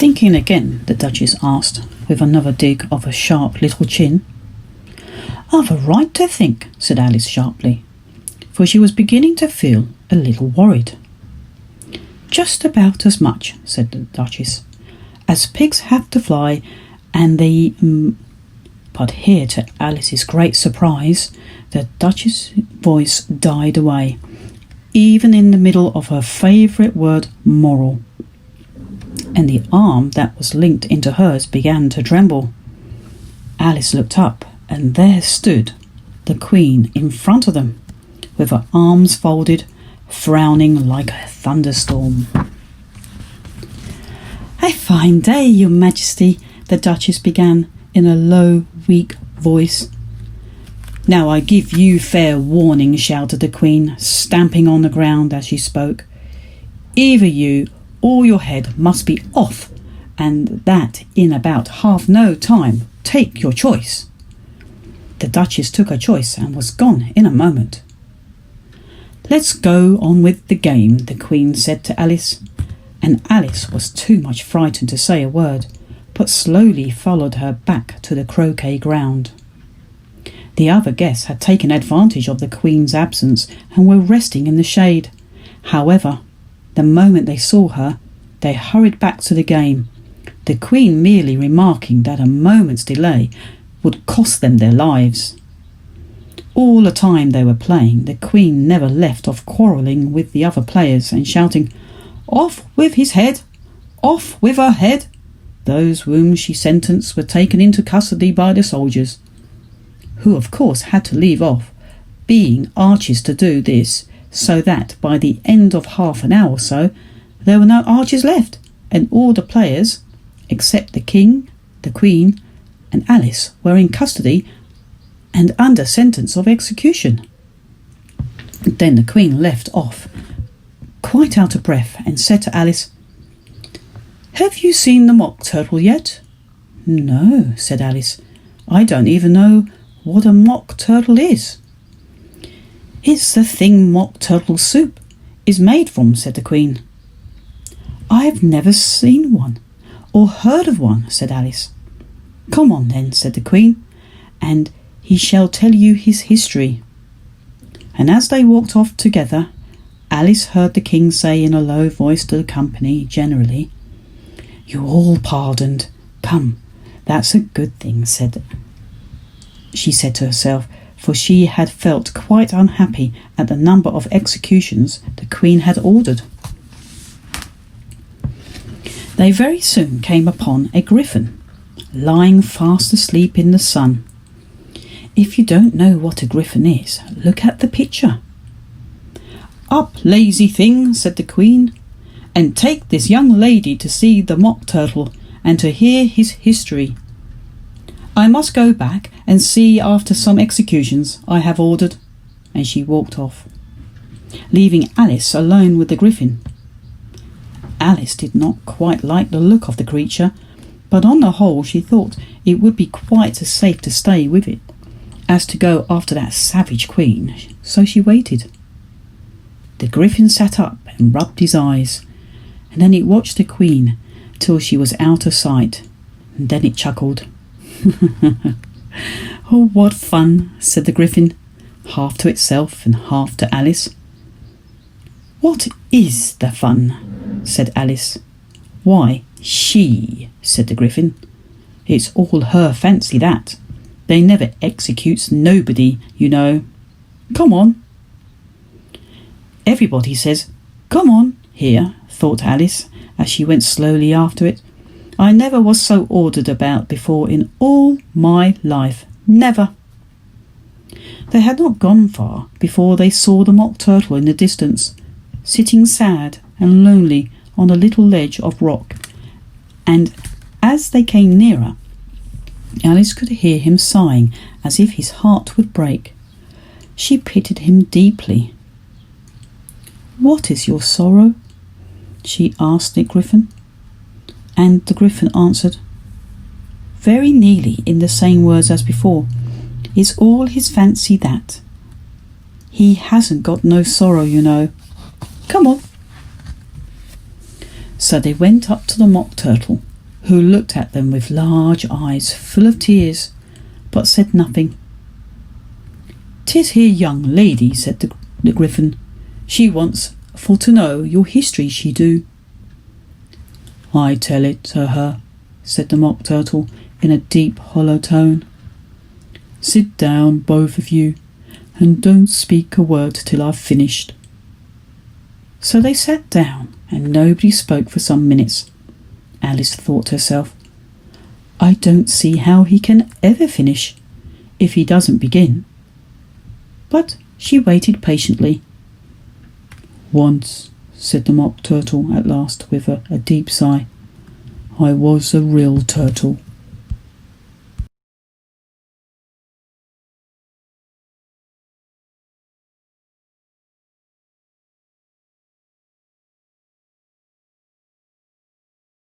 Thinking again, the Duchess asked, with another dig of her sharp little chin. "I've a right to think," said Alice sharply, for she was beginning to feel a little worried. "Just about as much," said the Duchess, "as pigs have to fly, and they—" But here, to Alice's great surprise, the Duchess's voice died away, even in the middle of her favourite word, moral, and the arm that was linked into hers began to tremble. Alice looked up, and there stood the Queen in front of them, with her arms folded, frowning like a thunderstorm. "A fine day, Your Majesty," the Duchess began in a low, weak voice. "Now I give you fair warning," shouted the Queen, stamping on the ground as she spoke. "Either you or your head must be off, and that in about half no time. Take your choice." The Duchess took her choice and was gone in a moment. "Let's go on with the game," the Queen said to Alice, and Alice was too much frightened to say a word, but slowly followed her back to the croquet ground. The other guests had taken advantage of the Queen's absence and were resting in the shade. However, the moment they saw her, they hurried back to the game, the Queen merely remarking that a moment's delay would cost them their lives. All the time they were playing, the Queen never left off quarrelling with the other players and shouting, "Off with his head! Off with her head!" Those whom she sentenced were taken into custody by the soldiers, who of course had to leave off being archers to do this, so that by the end of half an hour or so there were no archers left, and all the players, except the King, the Queen, and Alice, were in custody and under sentence of execution. Then the Queen left off, quite out of breath, and said to Alice, "Have you seen the Mock Turtle yet?" "No," said Alice. "I don't even know what a Mock Turtle is." "It's the thing Mock Turtle soup is made from," said the Queen. "I've never seen one, or heard of one," said Alice. "Come on then," said the Queen, "and he shall tell you his history." And as they walked off together, Alice heard the King say in a low voice to the company generally, "You're all pardoned. Come, that's a good thing," she said to herself, for she had felt quite unhappy at the number of executions the Queen had ordered. They very soon came upon a griffin, lying fast asleep in the sun. If you don't know what a griffin is, look at the picture. "Up, lazy thing," said the Queen, "and take this young lady to see the Mock Turtle and to hear his history. I must go back and see after some executions I have ordered," and she walked off, leaving Alice alone with the griffin. Alice did not quite like the look of the creature, but on the whole she thought it would be quite as safe to stay with it as to go after that savage Queen, so she waited. The griffin sat up and rubbed his eyes, and then it watched the Queen till she was out of sight, and then it chuckled. "Oh, what fun," said the griffin, half to itself and half to Alice. "What is the fun?" said Alice. "Why, she," said the griffin. "It's all her fancy, that. They never executes nobody, you know. Come on." "Everybody says, 'Come on,' here," thought Alice, as she went slowly after it. "I never was so ordered about before in all my life. Never." They had not gone far before they saw the Mock Turtle in the distance, sitting sad and lonely on a little ledge of rock, and as they came nearer, Alice could hear him sighing as if his heart would break. She pitied him deeply. "What is your sorrow?" she asked the griffin, and the griffin answered, very nearly in the same words as before, "It's all his fancy, that. He hasn't got no sorrow, you know. Come on." So they went up to the Mock Turtle who looked at them with large eyes full of tears, but said nothing. "'Tis here young lady," said the Gryphon. "She wants for to know your history, she do." "I tell it to her," said the Mock Turtle in a deep hollow tone. "Sit down, both of you, and don't speak a word till I've finished." So they sat down, and nobody spoke for some minutes. Alice thought to herself, "I don't see how he can ever finish, if he doesn't begin." But she waited patiently. "Once," said the Mock Turtle at last with a deep sigh, "I was a real turtle."